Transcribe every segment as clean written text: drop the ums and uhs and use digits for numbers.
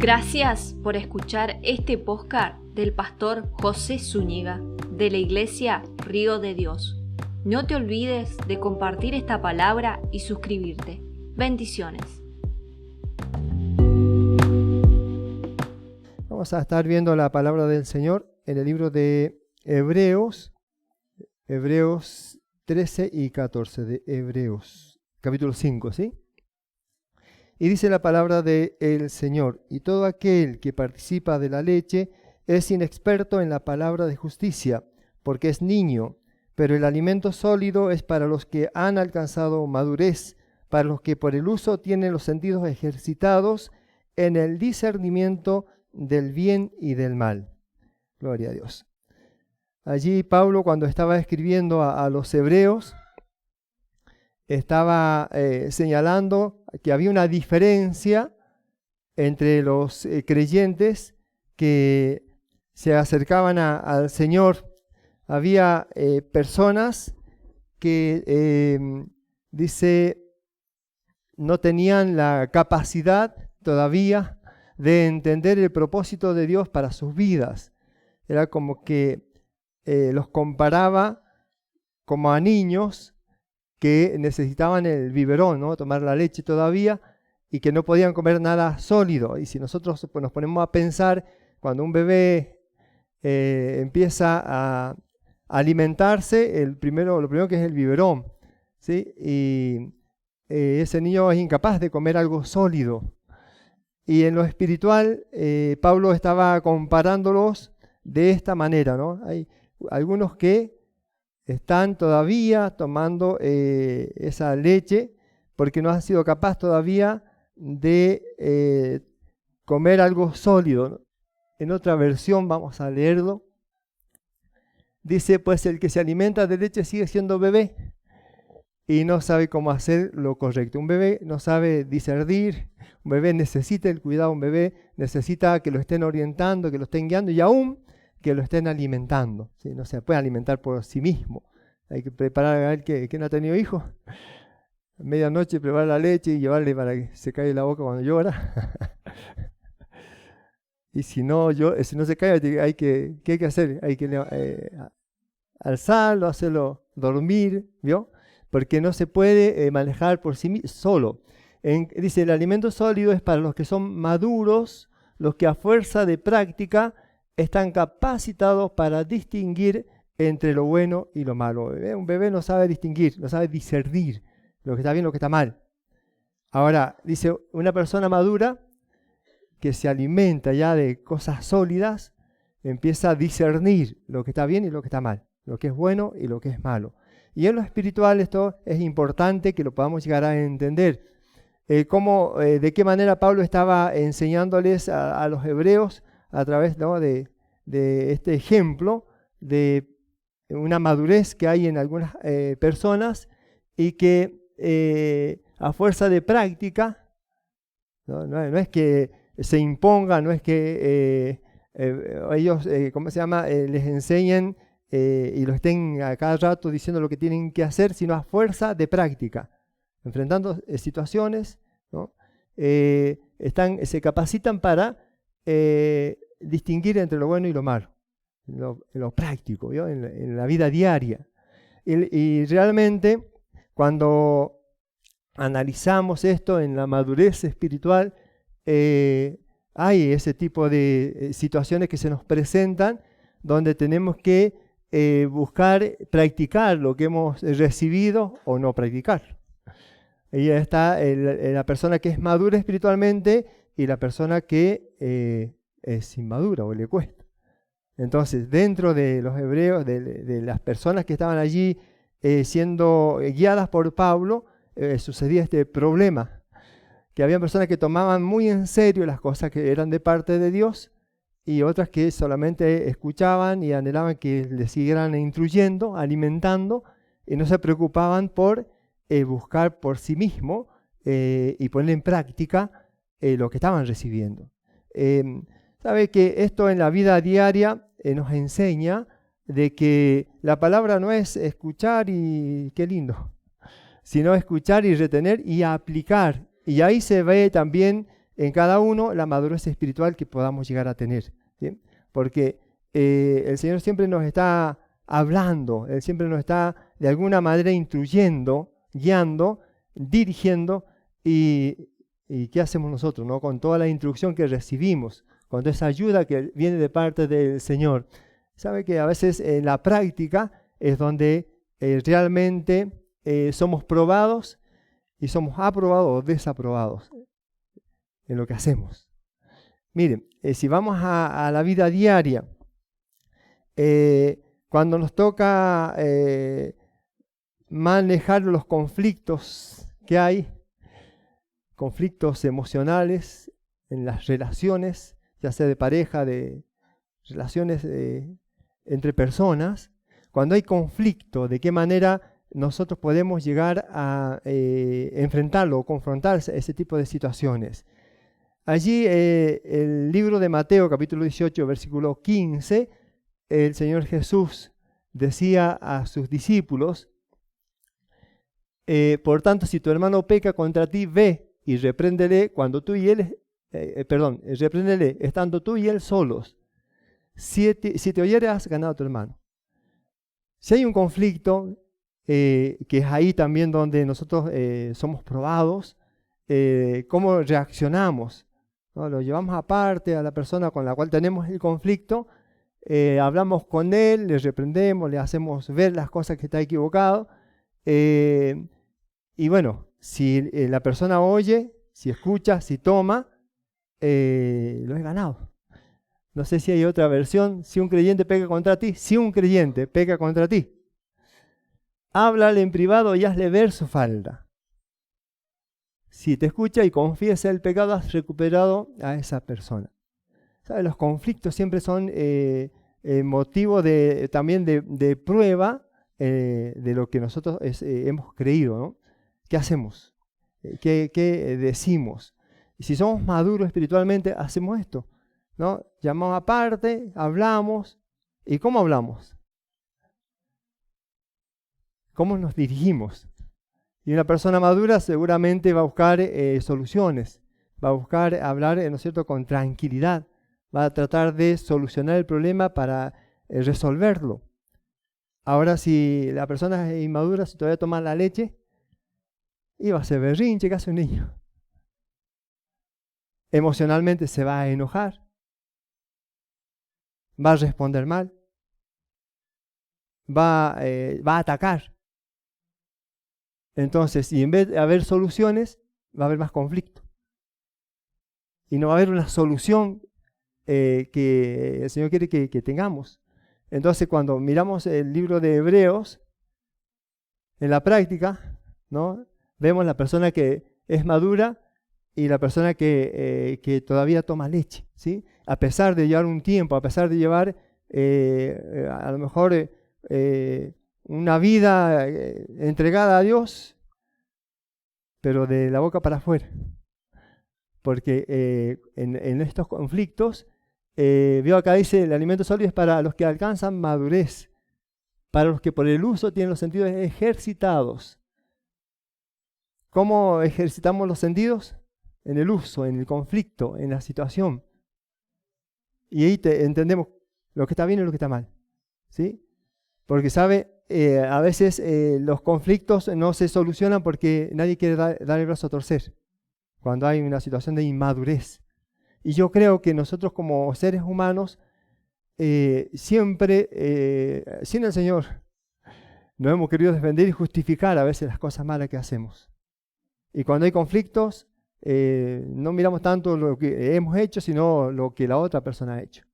Gracias por escuchar este podcast del pastor José Zúñiga de la Iglesia Río de Dios. No te olvides de compartir esta palabra y suscribirte. Bendiciones. Vamos a estar viendo la palabra del Señor en el libro de Hebreos 13 y 14 de Hebreos, capítulo 5, ¿sí? Y dice la palabra del Señor: y todo aquel que participa de la leche es inexperto en la palabra de justicia, porque es niño, pero el alimento sólido es para los que han alcanzado madurez, para los que por el uso tienen los sentidos ejercitados en el discernimiento del bien y del mal. Gloria a Dios. Allí Pablo, cuando estaba escribiendo a los hebreos, estaba señalando que había una diferencia entre los creyentes que se acercaban al Señor. Había personas que, dice, no tenían la capacidad todavía de entender el propósito de Dios para sus vidas. Era como que los comparaba como a niños que necesitaban el biberón, ¿no? Tomar la leche todavía, y que no podían comer nada sólido. Y si nosotros nos ponemos a pensar, cuando un bebé empieza a alimentarse, lo primero que es el biberón, ¿sí? Y ese niño es incapaz de comer algo sólido. Y en lo espiritual, Pablo estaba comparándolos de esta manera, ¿no? Hay algunos que están todavía tomando esa leche porque no han sido capaz todavía de comer algo sólido. En otra versión vamos a leerlo. Dice: pues el que se alimenta de leche sigue siendo bebé y no sabe cómo hacer lo correcto. Un bebé no sabe discernir, un bebé necesita el cuidado, un bebé necesita que lo estén orientando, que lo estén guiando y aún que lo estén alimentando, ¿sí? No se puede alimentar por sí mismo. Hay que preparar a él que no ha tenido hijos. A medianoche preparar la leche y llevarle para que se caiga la boca cuando llora. Y si no se cae, ¿qué hay que hacer? Hay que alzarlo, hacerlo dormir, ¿vio? Porque no se puede manejar por sí mismo solo. Dice: el alimento sólido es para los que son maduros, los que a fuerza de práctica están capacitados para distinguir entre lo bueno y lo malo. Un bebé no sabe distinguir, no sabe discernir lo que está bien y lo que está mal. Ahora, dice, una persona madura que se alimenta ya de cosas sólidas, empieza a discernir lo que está bien y lo que está mal, lo que es bueno y lo que es malo. Y en lo espiritual esto es importante que lo podamos llegar a entender. De qué manera Pablo estaba enseñándoles a los hebreos a través, ¿no?, de este ejemplo de una madurez que hay en algunas personas y que a fuerza de práctica, no es que se imponga, no es que ellos, les enseñen y lo estén a cada rato diciendo lo que tienen que hacer, sino a fuerza de práctica, enfrentando situaciones, ¿no? Se capacitan para distinguir entre lo bueno y lo malo, en lo práctico, ¿no? En la vida diaria. Y realmente, cuando analizamos esto en la madurez espiritual, hay ese tipo de situaciones que se nos presentan donde tenemos que buscar practicar lo que hemos recibido o no practicar. Ahí está la persona que es madura espiritualmente y la persona que es inmadura o le cuesta. Entonces, dentro de los hebreos, de las personas que estaban allí siendo guiadas por Pablo, sucedía este problema, que había personas que tomaban muy en serio las cosas que eran de parte de Dios y otras que solamente escuchaban y anhelaban que les siguieran instruyendo, alimentando, y no se preocupaban por buscar por sí mismo y poner en práctica lo que estaban recibiendo. Sabe que esto en la vida diaria nos enseña de que la palabra no es escuchar y qué lindo, sino escuchar y retener y aplicar. Y ahí se ve también en cada uno la madurez espiritual que podamos llegar a tener, ¿sí? Porque el Señor siempre nos está hablando, Él siempre nos está de alguna manera instruyendo, guiando, dirigiendo. ¿Y qué hacemos nosotros, ¿no? Con toda la instrucción que recibimos, con toda esa ayuda que viene de parte del Señor? Sabe que a veces en la práctica es donde realmente somos probados y somos aprobados o desaprobados en lo que hacemos. Miren, si vamos a la vida diaria, cuando nos toca manejar los conflictos que hay, conflictos emocionales en las relaciones, ya sea de pareja, de relaciones entre personas, cuando hay conflicto, ¿de qué manera nosotros podemos llegar a enfrentarlo o confrontar ese tipo de situaciones? Allí, el libro de Mateo, capítulo 18, versículo 15, el Señor Jesús decía a sus discípulos, por tanto, si tu hermano peca contra ti, ve y repréndele cuando tú y él, repréndele estando tú y él solos. Si te oyere, has ganado a tu hermano. Si hay un conflicto, que es ahí también donde nosotros somos probados, cómo reaccionamos, ¿no? Lo llevamos aparte a la persona con la cual tenemos el conflicto, hablamos con él, le reprendemos, le hacemos ver las cosas que está equivocado, y bueno, si la persona oye, si escucha, si toma, lo he ganado. No sé si hay otra versión. Si un creyente peca contra ti, si un creyente peca contra ti, háblale en privado y hazle ver su falta. Si te escucha y confiesa el pecado, has recuperado a esa persona. ¿Sabe? Los conflictos siempre son motivo también de prueba de lo que nosotros hemos creído, ¿no? ¿Qué hacemos? ¿Qué decimos? Y si somos maduros espiritualmente, hacemos esto, ¿no? Llamamos aparte, hablamos. ¿Y cómo hablamos? ¿Cómo nos dirigimos? Y una persona madura seguramente va a buscar soluciones, va a buscar hablar, ¿no es cierto?, con tranquilidad, va a tratar de solucionar el problema para resolverlo. Ahora, si la persona es inmadura, si todavía toma la leche, y va a ser berrinche, que hace un niño. Emocionalmente se va a enojar, va a responder mal, va a atacar. Entonces, y en vez de haber soluciones, va a haber más conflicto. Y no va a haber una solución que el Señor quiere que tengamos. Entonces, cuando miramos el libro de Hebreos, en la práctica, ¿no?, vemos la persona que es madura y la persona que todavía toma leche, ¿sí? A pesar de llevar un tiempo, a pesar de llevar a lo mejor una vida entregada a Dios, pero de la boca para afuera. Porque en estos conflictos, veo acá dice, el alimento sólido es para los que alcanzan madurez, para los que por el uso tienen los sentidos ejercitados. ¿Cómo ejercitamos los sentidos? En el uso, en el conflicto, en la situación. Y ahí entendemos lo que está bien y lo que está mal, ¿sí? Porque, ¿sabe? A veces los conflictos no se solucionan porque nadie quiere dar el brazo a torcer, cuando hay una situación de inmadurez. Y yo creo que nosotros como seres humanos, siempre, sin el Señor, nos hemos querido defender y justificar a veces las cosas malas que hacemos. Y cuando hay conflictos, no miramos tanto lo que hemos hecho, sino lo que la otra persona ha hecho.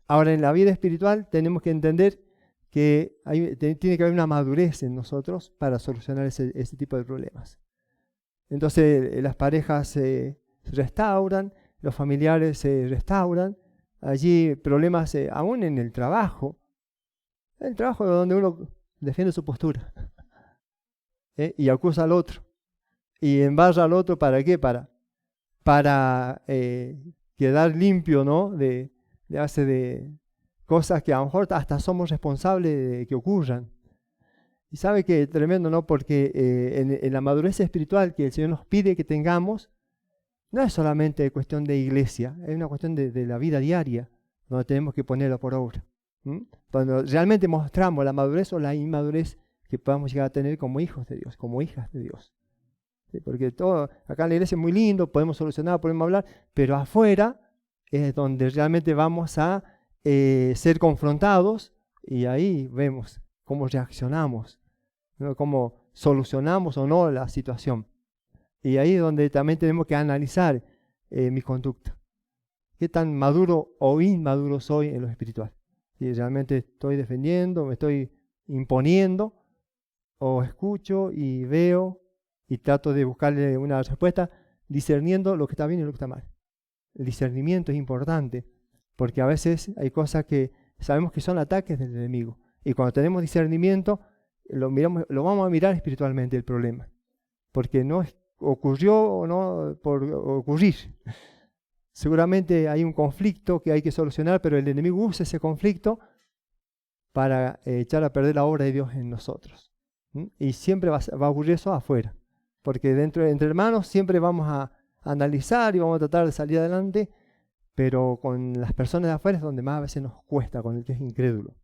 Ahora, en la vida espiritual tenemos que entender que tiene que haber una madurez en nosotros para solucionar ese tipo de problemas. Entonces, las parejas se restauran, los familiares se restauran, allí problemas aún en el trabajo donde uno defiende su postura, y acusa al otro. Y embarra al otro, ¿para qué? Para quedar limpio, ¿no? De cosas que a lo mejor hasta somos responsables de que ocurran. Y sabe que es tremendo, ¿no? Porque en la madurez espiritual que el Señor nos pide que tengamos, no es solamente cuestión de iglesia, es una cuestión de la vida diaria, donde tenemos que ponerlo por obra. Cuando realmente mostramos la madurez o la inmadurez que podamos llegar a tener como hijos de Dios, como hijas de Dios. ¿Sí? Porque todo acá en la iglesia es muy lindo, podemos solucionar, podemos hablar, pero afuera es donde realmente vamos a ser confrontados y ahí vemos cómo reaccionamos, ¿no? Cómo solucionamos o no la situación. Y ahí es donde también tenemos que analizar mi conducta. ¿Qué tan maduro o inmaduro soy en lo espiritual? Si realmente estoy defendiendo, me estoy imponiendo, o escucho y veo y trato de buscarle una respuesta discerniendo lo que está bien y lo que está mal. El discernimiento es importante porque a veces hay cosas que sabemos que son ataques del enemigo y cuando tenemos discernimiento lo vamos a mirar espiritualmente el problema, porque no ocurrió o no por ocurrir. Seguramente hay un conflicto que hay que solucionar, pero el enemigo usa ese conflicto para echar a perder la obra de Dios en nosotros. Y siempre va a ocurrir eso afuera, porque entre hermanos siempre vamos a analizar y vamos a tratar de salir adelante, pero con las personas de afuera es donde más a veces nos cuesta, con el que es incrédulo.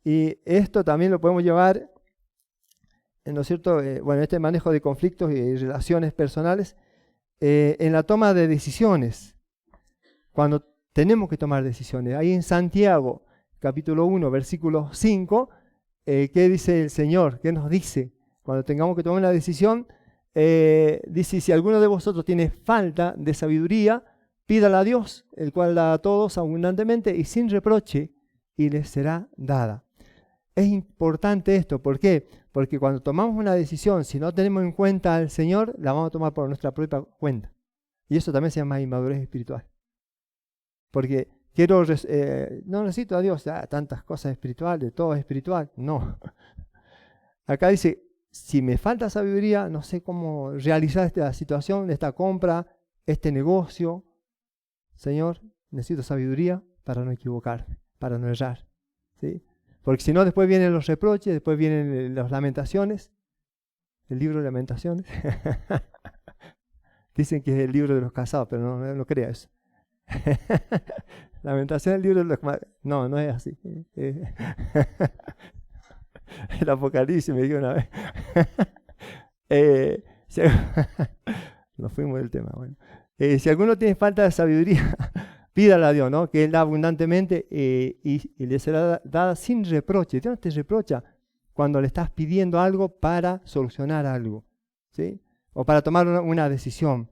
Y esto también lo podemos llevar, ¿no es cierto? Este manejo de conflictos y relaciones personales, en la toma de decisiones, cuando tenemos que tomar decisiones. Ahí en Santiago, capítulo 1, versículo 5, ¿qué dice el Señor? ¿Qué nos dice? Cuando tengamos que tomar una decisión, dice, si alguno de vosotros tiene falta de sabiduría, pídala a Dios, el cual da a todos abundantemente y sin reproche, y les será dada. Es importante esto, ¿por qué? Porque cuando tomamos una decisión, si no tenemos en cuenta al Señor, la vamos a tomar por nuestra propia cuenta. Y eso también se llama inmadurez espiritual. Porque no necesito a Dios, tantas cosas espirituales, todo es espiritual. No. Acá dice, si me falta sabiduría, no sé cómo realizar esta situación, esta compra, este negocio. Señor, necesito sabiduría para no equivocarme, para no errar. ¿Sí? Porque si no, después vienen los reproches, después vienen las lamentaciones. El libro de lamentaciones. Dicen que es el libro de los casados, pero no crea eso. Lamentaciones es el libro de los... No es así. El Apocalipsis me dijo una vez. Nos fuimos del tema. Bueno. Si alguno tiene falta de sabiduría, pídala a Dios, ¿no? Que Él da abundantemente y le será dada sin reproche. Dios no te reprocha cuando le estás pidiendo algo para solucionar algo, ¿sí? O para tomar una decisión.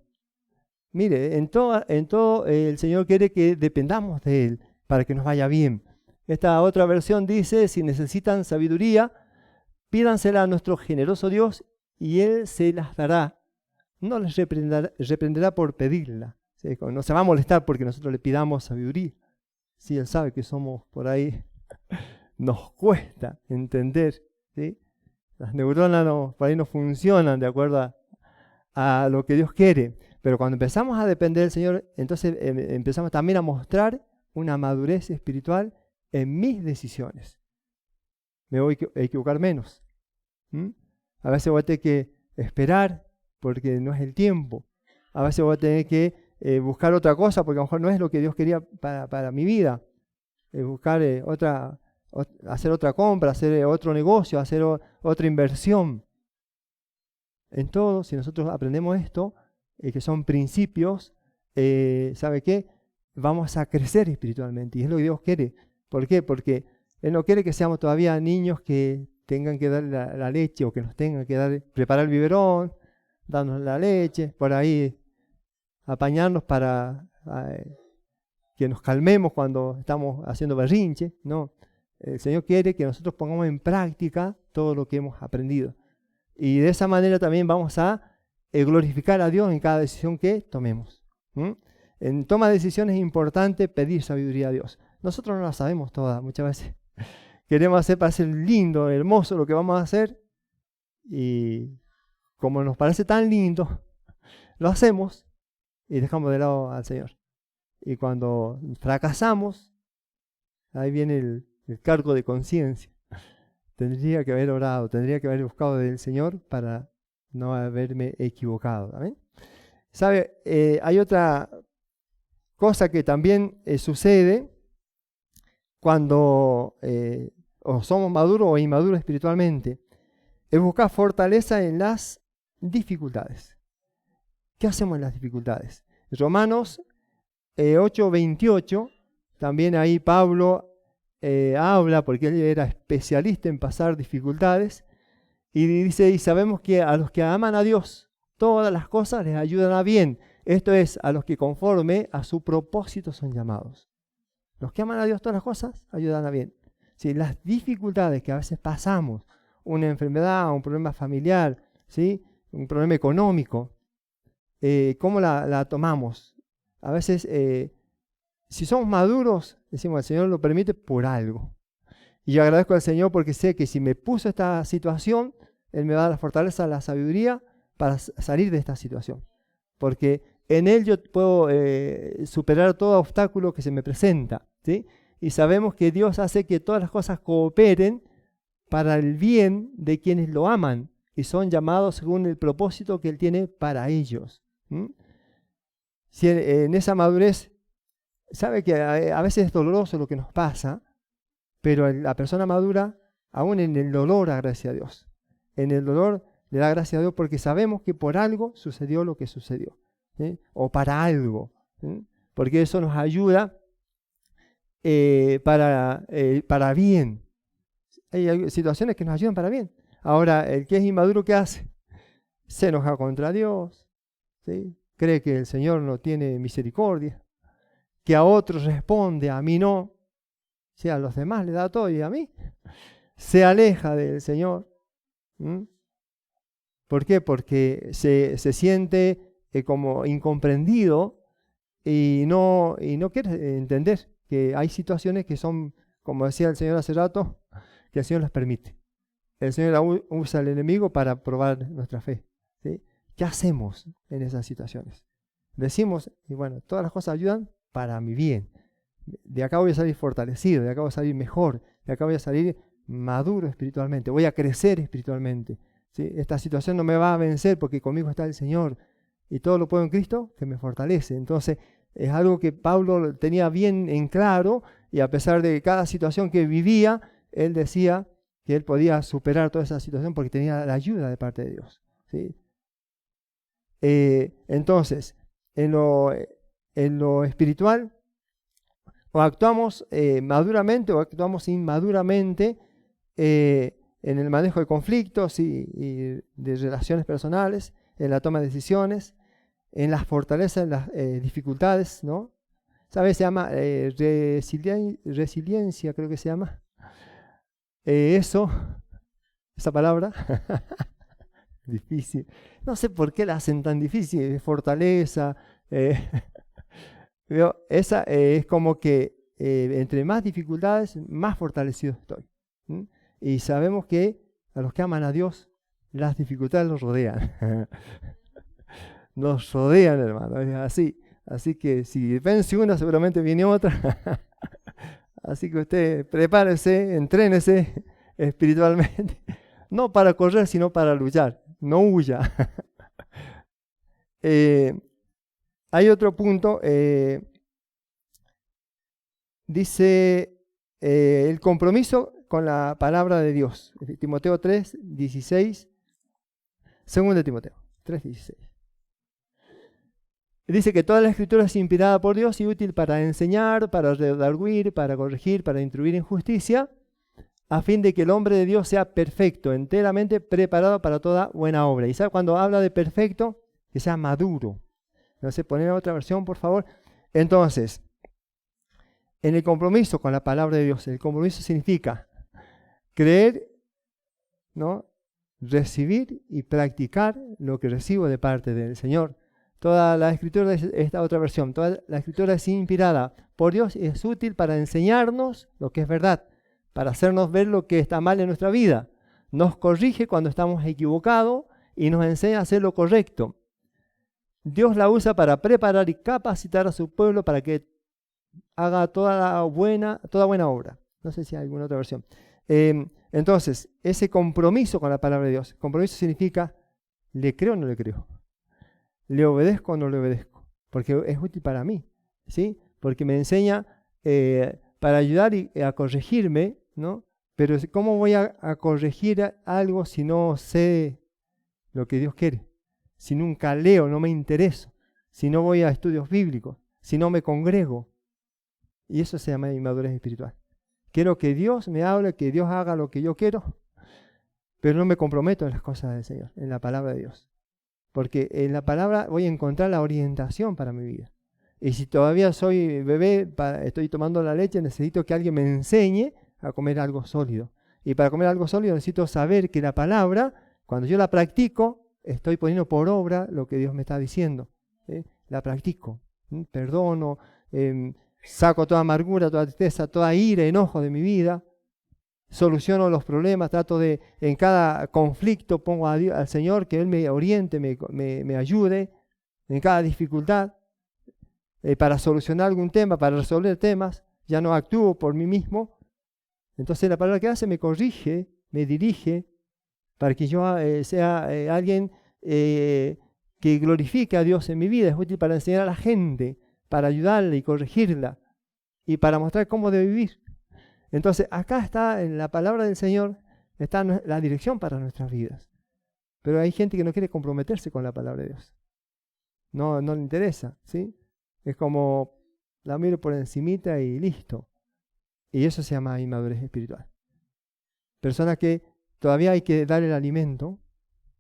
Mire, en todo el Señor quiere que dependamos de Él para que nos vaya bien. Esta otra versión dice, si necesitan sabiduría, pídansela a nuestro generoso Dios y Él se las dará. No les reprenderá por pedirla. ¿Sí? No se va a molestar porque nosotros le pidamos sabiduría. Sí, Él sabe que somos por ahí, nos cuesta entender. ¿Sí? Las neuronas por ahí no funcionan de acuerdo a lo que Dios quiere. Pero cuando empezamos a depender del Señor, entonces empezamos también a mostrar una madurez espiritual en mis decisiones. Me voy a equivocar menos. A veces voy a tener que esperar porque no es el tiempo. A veces voy a tener que buscar otra cosa porque a lo mejor no es lo que Dios quería para mi vida. Buscar hacer otra compra, hacer otro negocio, hacer otra inversión. En todo, si nosotros aprendemos esto, que son principios, ¿sabe qué? Vamos a crecer espiritualmente y es lo que Dios quiere. ¿Por qué? Porque Él no quiere que seamos todavía niños que tengan que dar la leche o que nos tengan que preparar el biberón, darnos la leche, por ahí apañarnos para que nos calmemos cuando estamos haciendo berrinche. No, el Señor quiere que nosotros pongamos en práctica todo lo que hemos aprendido. Y de esa manera también vamos a glorificar a Dios en cada decisión que tomemos. En toma de decisiones es importante pedir sabiduría a Dios. Nosotros no la sabemos todas muchas veces. Queremos hacer para ser lindo, hermoso lo que vamos a hacer y como nos parece tan lindo, lo hacemos y dejamos de lado al Señor. Y cuando fracasamos, ahí viene el cargo de conciencia. Tendría que haber orado, tendría que haber buscado del Señor para no haberme equivocado. ¿Amén? ¿Sabe? Hay otra cosa que también sucede cuando o somos maduros o inmaduros espiritualmente, es buscar fortaleza en las dificultades. ¿Qué hacemos en las dificultades? Romanos 8:28, también ahí Pablo habla, porque él era especialista en pasar dificultades, y dice, y sabemos que a los que aman a Dios, todas las cosas les ayudan a bien. Esto es, a los que conforme a su propósito son llamados. Los que aman a Dios, todas las cosas ayudan a bien. ¿Sí? Las dificultades que a veces pasamos, una enfermedad, un problema familiar, ¿sí? Un problema económico, ¿cómo la tomamos? A veces, si somos maduros, decimos, el Señor lo permite por algo. Y yo agradezco al Señor porque sé que si me puso esta situación, Él me da la fortaleza, la sabiduría para salir de esta situación. Porque en Él yo puedo superar todo obstáculo que se me presenta, ¿sí? Y sabemos que Dios hace que todas las cosas cooperen para el bien de quienes lo aman y son llamados según el propósito que Él tiene para ellos. Si en esa madurez, sabe que a veces es doloroso lo que nos pasa, pero la persona madura, aún en el dolor, agradece a Dios. En el dolor le da gracias a Dios porque sabemos que por algo sucedió lo que sucedió, ¿sí? O para algo, ¿sí? Porque eso nos ayuda para bien. Hay situaciones que nos ayudan para bien. Ahora, el que es inmaduro, ¿qué hace? Se enoja contra Dios, ¿sí? Cree que el Señor no tiene misericordia, que a otros responde, a mí no. Si a los demás le da todo y a mí. Se aleja del Señor. ¿Por qué? Porque se siente como incomprendido y no quiere entender que hay situaciones que son, como decía el Señor hace rato, que el Señor las permite. El Señor usa al enemigo para probar nuestra fe, ¿sí? ¿Qué hacemos en esas situaciones? Decimos, y bueno, todas las cosas ayudan para mi bien. De acá voy a salir fortalecido, de acá voy a salir mejor, de acá voy a salir maduro espiritualmente, voy a crecer espiritualmente, ¿sí? Esta situación no me va a vencer porque conmigo está el Señor y todo lo puedo en Cristo que me fortalece. Entonces es algo que Pablo tenía bien en claro y a pesar de cada situación que vivía, él decía que él podía superar toda esa situación porque tenía la ayuda de parte de Dios, ¿sí? Entonces, en lo espiritual, o actuamos maduramente o actuamos inmaduramente en el manejo de conflictos y de relaciones personales, en la toma de decisiones, en las fortalezas, en las dificultades, ¿no? ¿Sabes? Se llama resiliencia, creo que se llama. Esa palabra, difícil. No sé por qué la hacen tan difícil, fortaleza. Esa es como que entre más dificultades, más fortalecido estoy. Y sabemos que a los que aman a Dios, las dificultades los rodean. Nos rodean, hermano. Es así. Así que si vence una, seguramente viene otra. Así que usted prepárese, entrénese espiritualmente. No para correr, sino para luchar. No huya. Hay otro punto. Dice el compromiso con la palabra de Dios. Timoteo 3:16. 2 Timoteo 3:16. Dice que toda la escritura es inspirada por Dios y útil para enseñar, para redarguir, para corregir, para instruir en justicia, a fin de que el hombre de Dios sea perfecto, enteramente preparado para toda buena obra. Y sabe cuando habla de perfecto, que sea maduro. No sé, poner otra versión, por favor. Entonces, en el compromiso con la palabra de Dios, el compromiso significa creer, ¿no? Recibir y practicar lo que recibo de parte del Señor. Toda la escritura es esta otra versión. Toda la escritura es inspirada por Dios y es útil para enseñarnos lo que es verdad, para hacernos ver lo que está mal en nuestra vida. Nos corrige cuando estamos equivocados y nos enseña a hacer lo correcto. Dios la usa para preparar y capacitar a su pueblo para que haga toda buena obra. No sé si hay alguna otra versión. Entonces, ese compromiso con la palabra de Dios. Compromiso significa, ¿le creo o no le creo? ¿Le obedezco o no le obedezco? Porque es útil para mí, ¿sí? Porque me enseña para ayudar a corregirme, ¿no? Pero ¿cómo voy a corregir algo si no sé lo que Dios quiere? Si nunca leo, no me intereso, si no voy a estudios bíblicos, si no me congrego. Y eso se llama inmadurez espiritual. Quiero que Dios me hable, que Dios haga lo que yo quiero, pero no me comprometo en las cosas del Señor, en la palabra de Dios. Porque en la palabra voy a encontrar la orientación para mi vida. Y si todavía soy bebé, estoy tomando la leche, necesito que alguien me enseñe a comer algo sólido. Y para comer algo sólido necesito saber que la palabra, cuando yo la practico, estoy poniendo por obra lo que Dios me está diciendo. La practico, perdono, saco toda amargura, toda tristeza, toda ira, enojo de mi vida, soluciono los problemas, trato de, en cada conflicto pongo a Dios, al Señor, que Él me oriente, me ayude, en cada dificultad, para solucionar algún tema, para resolver temas, ya no actúo por mí mismo. Entonces la palabra que hace me corrige, me dirige, para que yo sea alguien que glorifique a Dios en mi vida. Es útil para enseñar a la gente, para ayudarla y corregirla, y para mostrar cómo debe vivir. Entonces acá está, en la palabra del Señor, está la dirección para nuestras vidas. Pero hay gente que no quiere comprometerse con la palabra de Dios. No le interesa, ¿sí? Es como la miro por encimita y listo. Y eso se llama inmadurez espiritual. Personas que todavía hay que dar el alimento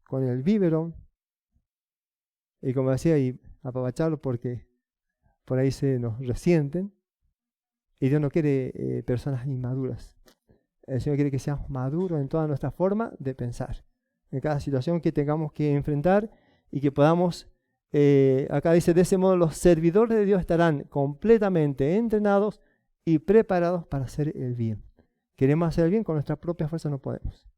con el biberón, y como decía, y apapacharlos porque por ahí se nos resienten. Y Dios no quiere personas inmaduras. El Señor quiere que seamos maduros en toda nuestra forma de pensar, en cada situación que tengamos que enfrentar, y que podamos, acá dice, de ese modo los servidores de Dios estarán completamente entrenados y preparados para hacer el bien. Queremos hacer el bien, con nuestra propia fuerza no podemos.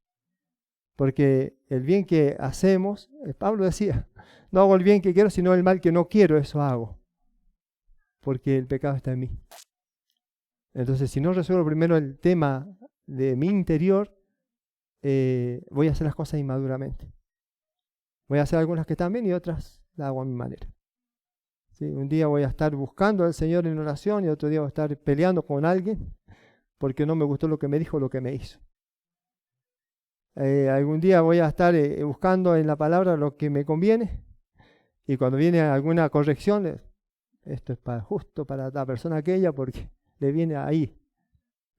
Porque el bien que hacemos, Pablo decía, no hago el bien que quiero, sino el mal que no quiero, eso hago. Porque el pecado está en mí. Entonces, si no resuelvo primero el tema de mi interior, voy a hacer las cosas inmaduramente. Voy a hacer algunas que están bien y otras las hago a mi manera. ¿Sí? Un día voy a estar buscando al Señor en oración, y otro día voy a estar peleando con alguien porque no me gustó lo que me dijo o lo que me hizo. Algún día voy a estar buscando en la palabra lo que me conviene, y cuando viene alguna corrección, esto es justo para la persona aquella porque le viene ahí.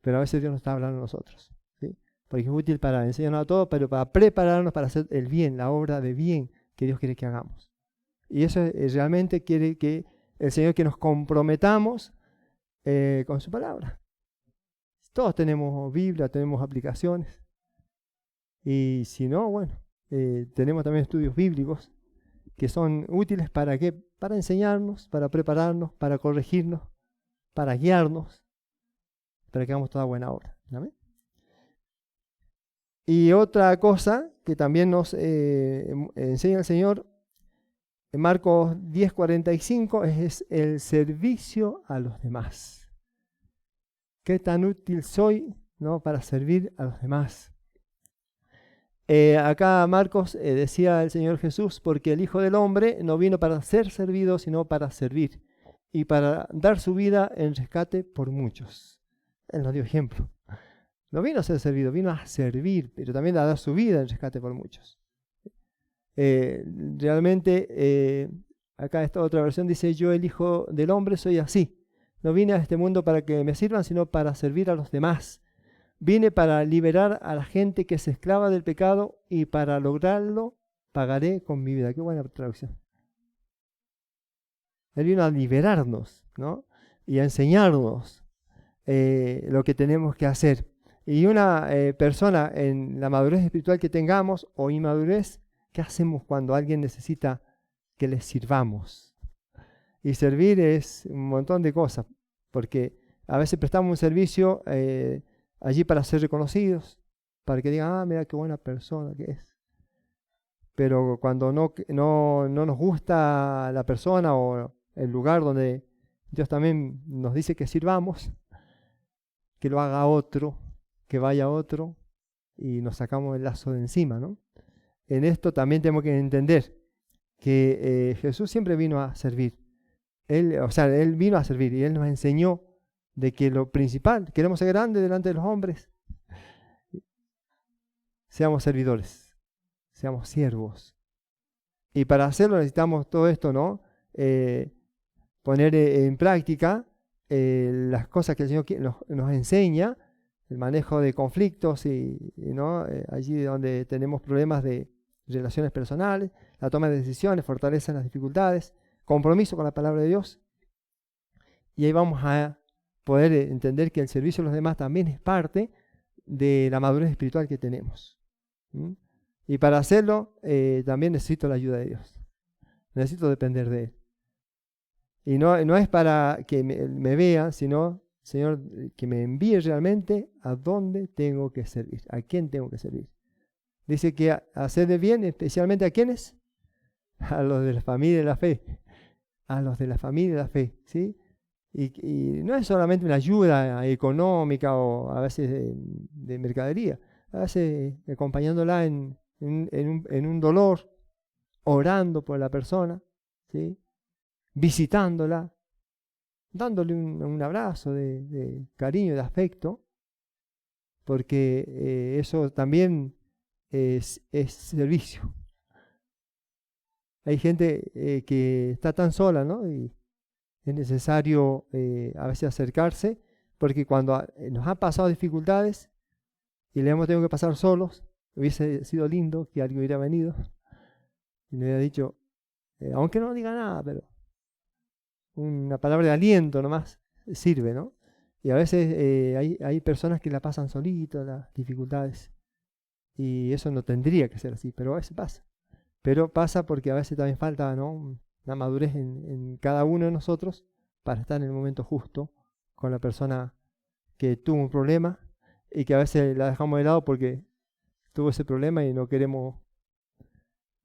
Pero a veces Dios nos está hablando a nosotros, ¿sí? Porque es útil para enseñarnos a todos, pero para prepararnos para hacer el bien, la obra de bien que Dios quiere que hagamos. Y eso realmente quiere que el Señor, que nos comprometamos con su palabra. Todos tenemos Biblia, tenemos aplicaciones. Y si no, bueno, tenemos también estudios bíblicos que son útiles ¿para qué? Para enseñarnos, para prepararnos, para corregirnos, para guiarnos, para que hagamos toda buena obra. ¿Amén? Y otra cosa que también nos enseña el Señor en Marcos 10:45 es el servicio a los demás. ¿Qué tan útil soy, ¿no?, para servir a los demás? Acá Marcos decía el Señor Jesús, porque el Hijo del Hombre no vino para ser servido, sino para servir, y para dar su vida en rescate por muchos. Él nos dio ejemplo. No vino a ser servido, vino a servir, pero también a dar su vida en rescate por muchos. Realmente, acá esta otra versión dice, yo el Hijo del Hombre soy así. No vine a este mundo para que me sirvan, sino para servir a los demás. Vine para liberar a la gente que es esclava del pecado, y para lograrlo pagaré con mi vida. Qué buena traducción. Él vino a liberarnos, ¿no?, y a enseñarnos lo que tenemos que hacer. Y una persona, en la madurez espiritual que tengamos o inmadurez, ¿qué hacemos cuando alguien necesita que les sirvamos? Y servir es un montón de cosas, porque a veces prestamos un servicio allí para ser reconocidos, para que digan, mira qué buena persona que es. Pero cuando no nos gusta la persona o el lugar donde Dios también nos dice que sirvamos, que lo haga otro, que vaya otro, y nos sacamos el lazo de encima, ¿no? En esto también tenemos que entender que Jesús siempre vino a servir. Él vino a servir y Él nos enseñó de que lo principal, queremos ser grandes delante de los hombres, seamos servidores, seamos siervos. Y para hacerlo necesitamos todo esto, ¿no? Poner en práctica las cosas que el Señor nos enseña, el manejo de conflictos ¿no? Allí donde tenemos problemas de relaciones personales, la toma de decisiones, fortaleza en las dificultades, compromiso con la palabra de Dios. Y ahí vamos a poder entender que el servicio a los demás también es parte de la madurez espiritual que tenemos. Y para hacerlo también necesito la ayuda de Dios. Necesito depender de Él. Y no es para que me vean, sino, Señor, que me envíe realmente a dónde tengo que servir, a quién tengo que servir. Dice que hacer de bien, especialmente ¿a quiénes? A los de la familia de la fe. A los de la familia de la fe, ¿sí? Y no es solamente una ayuda económica o a veces de mercadería, a veces acompañándola en un dolor, orando por la persona, ¿sí? Visitándola, dándole un abrazo de cariño, de afecto, porque eso también es servicio. Hay gente que está tan sola, ¿no? Y es necesario a veces acercarse, porque cuando nos han pasado dificultades y le hemos tenido que pasar solos, hubiese sido lindo que alguien hubiera venido y nos hubiera dicho, aunque no diga nada, pero una palabra de aliento nomás sirve, ¿no? Y a veces hay personas que la pasan solito, las dificultades, y eso no tendría que ser así, pero a veces pasa. Pero pasa porque a veces también falta, ¿no?, una madurez en cada uno de nosotros para estar en el momento justo con la persona que tuvo un problema y que a veces la dejamos de lado porque tuvo ese problema y no queremos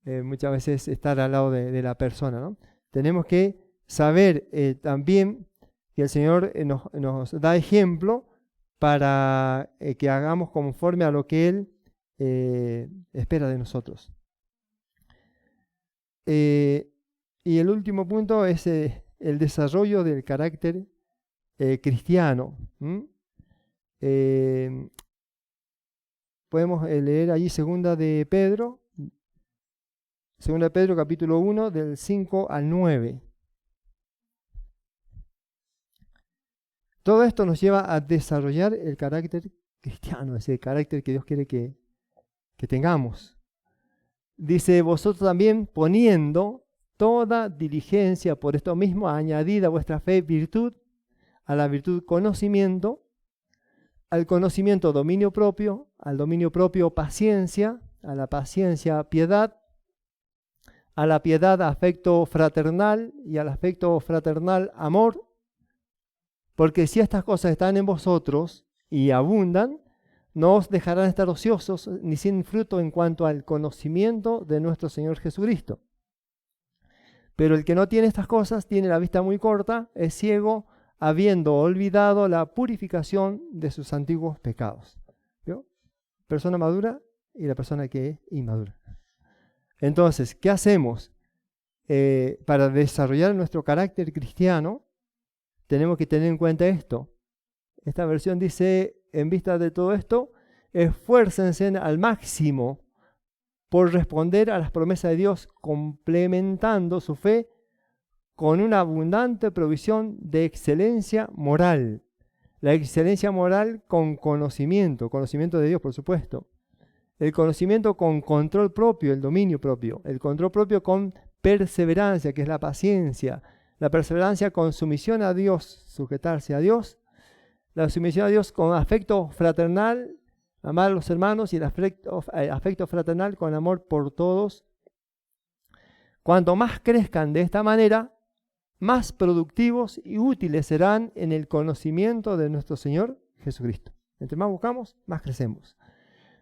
muchas veces estar al lado de la persona, ¿no? Tenemos que saber también que el Señor nos da ejemplo para que hagamos conforme a lo que Él espera de nosotros. Y el último punto es el desarrollo del carácter cristiano. Podemos leer allí segunda de Pedro capítulo 1 del 5 al 9. Todo esto nos lleva a desarrollar el carácter cristiano, ese carácter que Dios quiere que tengamos. Dice, vosotros también poniendo toda diligencia por esto mismo, añadid a vuestra fe virtud, a la virtud conocimiento, al conocimiento dominio propio, al dominio propio paciencia, a la paciencia piedad, a la piedad afecto fraternal y al afecto fraternal amor, porque si estas cosas están en vosotros y abundan, no os dejarán estar ociosos ni sin fruto en cuanto al conocimiento de nuestro Señor Jesucristo. Pero el que no tiene estas cosas tiene la vista muy corta, es ciego, habiendo olvidado la purificación de sus antiguos pecados. ¿Vio? Persona madura y la persona que es inmadura. Entonces, ¿qué hacemos? Para desarrollar nuestro carácter cristiano, tenemos que tener en cuenta esto. Esta versión dice, en vista de todo esto, esfuércense al máximo por responder a las promesas de Dios, complementando su fe con una abundante provisión de excelencia moral. La excelencia moral con conocimiento de Dios, por supuesto. El conocimiento con control propio, el dominio propio. El control propio con perseverancia, que es la paciencia. La perseverancia con sumisión a Dios, sujetarse a Dios. La sumisión a Dios con afecto fraternal, amar a los hermanos, y el afecto fraternal con amor por todos. Cuanto más crezcan de esta manera, más productivos y útiles serán en el conocimiento de nuestro Señor Jesucristo. Entre más buscamos, más crecemos.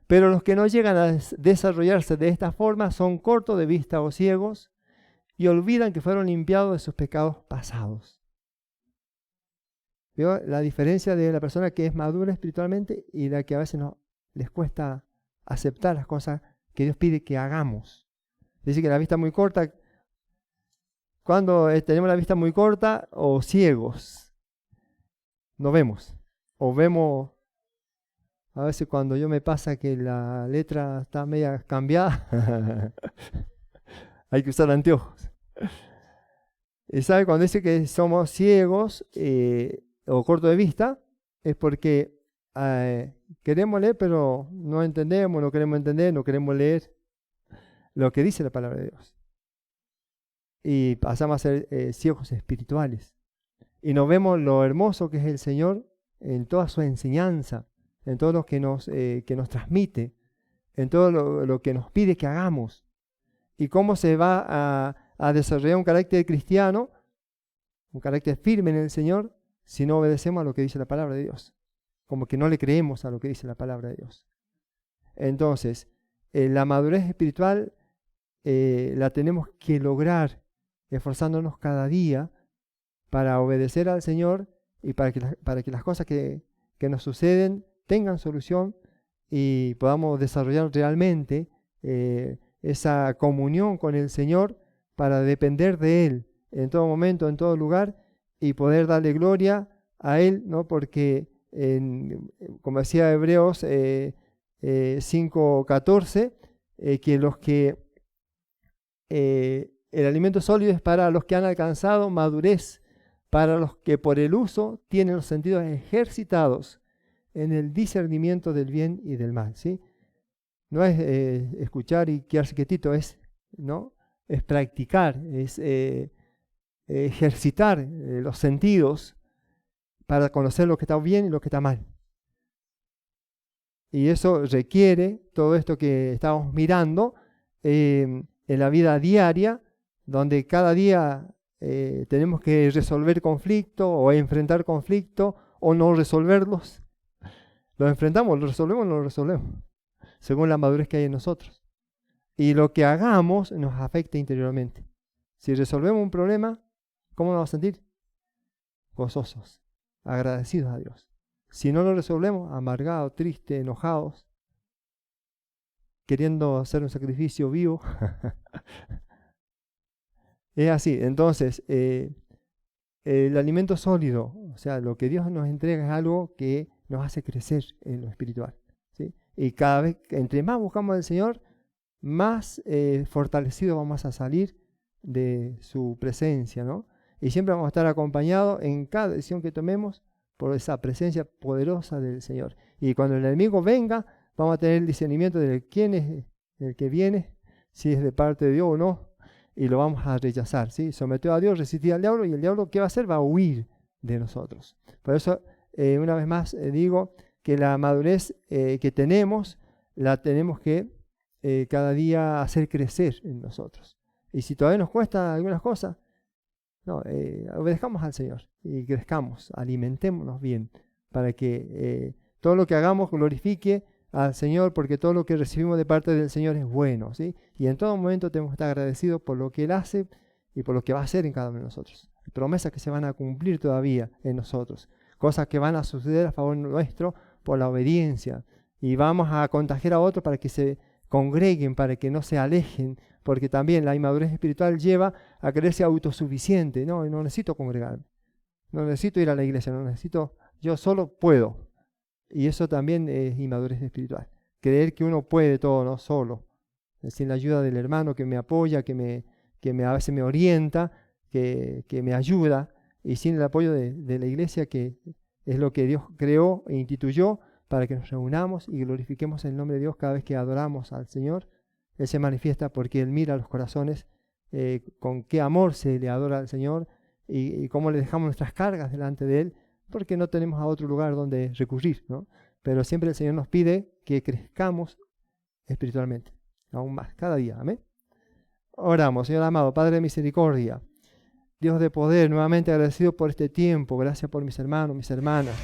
Pero los que no llegan a desarrollarse de esta forma son cortos de vista o ciegos y olvidan que fueron limpiados de sus pecados pasados. ¿Veo la diferencia de la persona que es madura espiritualmente y la que a veces les cuesta aceptar las cosas que Dios pide que hagamos? Dice que la vista muy corta, cuando tenemos la vista muy corta o ciegos. No vemos. O vemos, a veces cuando yo me pasa que la letra está media cambiada, hay que usar anteojos. Y sabe, cuando dice que somos ciegos o corto de vista, es porque queremos leer, pero no entendemos, no queremos entender, no queremos leer lo que dice la palabra de Dios. Y pasamos a ser ciegos espirituales. Y nos vemos lo hermoso que es el Señor en toda su enseñanza, en todo lo que nos transmite, en todo lo que nos pide que hagamos. Y cómo se va a desarrollar un carácter cristiano, un carácter firme en el Señor, si no obedecemos a lo que dice la palabra de Dios. Como que no le creemos a lo que dice la palabra de Dios. Entonces, la madurez espiritual la tenemos que lograr esforzándonos cada día para obedecer al Señor y para que las cosas que nos suceden tengan solución y podamos desarrollar realmente esa comunión con el Señor para depender de Él en todo momento, en todo lugar y poder darle gloria a Él, ¿no? Porque, como decía Hebreos 5:14, que el alimento sólido es para los que han alcanzado madurez, para los que por el uso tienen los sentidos ejercitados en el discernimiento del bien y del mal, ¿sí? No es escuchar y quedarse quietito, ¿no? Es practicar, es ejercitar los sentidos para conocer lo que está bien y lo que está mal. Y eso requiere todo esto que estamos mirando en la vida diaria, donde cada día tenemos que resolver conflictos o enfrentar conflictos o no resolverlos. Los enfrentamos, los resolvemos o no los resolvemos, según la madurez que hay en nosotros. Y lo que hagamos nos afecta interiormente. Si resolvemos un problema, ¿cómo nos vamos a sentir? Gozosos, agradecidos a Dios. Si no lo resolvemos, amargados, tristes, enojados, queriendo hacer un sacrificio vivo. Es así. Entonces, el alimento sólido, o sea, lo que Dios nos entrega es algo que nos hace crecer en lo espiritual, ¿sí? Y cada vez, entre más buscamos al Señor, más fortalecidos vamos a salir de su presencia, ¿no? Y siempre vamos a estar acompañados en cada decisión que tomemos por esa presencia poderosa del Señor. Y cuando el enemigo venga, vamos a tener el discernimiento de quién es el que viene, si es de parte de Dios o no, y lo vamos a rechazar, ¿sí? Sometió a Dios, resistir al diablo, y el diablo, ¿qué va a hacer? Va a huir de nosotros. Por eso, una vez más, digo que la madurez que tenemos, la tenemos que cada día hacer crecer en nosotros. Y si todavía nos cuesta algunas cosas, no, obedezcamos al Señor y crezcamos, alimentémonos bien, para que todo lo que hagamos glorifique al Señor, porque todo lo que recibimos de parte del Señor es bueno, ¿sí? Y en todo momento tenemos que estar agradecidos por lo que Él hace y por lo que va a hacer en cada uno de nosotros. Promesas que se van a cumplir todavía en nosotros, cosas que van a suceder a favor nuestro por la obediencia, y vamos a contagiar a otros para que se congreguen, para que no se alejen, porque también la inmadurez espiritual lleva a creerse autosuficiente. No necesito congregarme, no necesito ir a la iglesia, no necesito, yo solo puedo. Y eso también es inmadurez espiritual. Creer que uno puede todo, no solo. Sin la ayuda del hermano que me apoya, que a veces me orienta, que me ayuda, y sin el apoyo de la iglesia, que es lo que Dios creó e instituyó para que nos reunamos y glorifiquemos el nombre de Dios cada vez que adoramos al Señor. Él se manifiesta porque Él mira los corazones, con qué amor se le adora al Señor y cómo le dejamos nuestras cargas delante de Él, porque no tenemos a otro lugar donde recurrir, ¿no? Pero siempre el Señor nos pide que crezcamos espiritualmente, aún más, cada día. Amén. Oramos. Señor amado, Padre de misericordia, Dios de poder, nuevamente agradecido por este tiempo, gracias por mis hermanos, mis hermanas.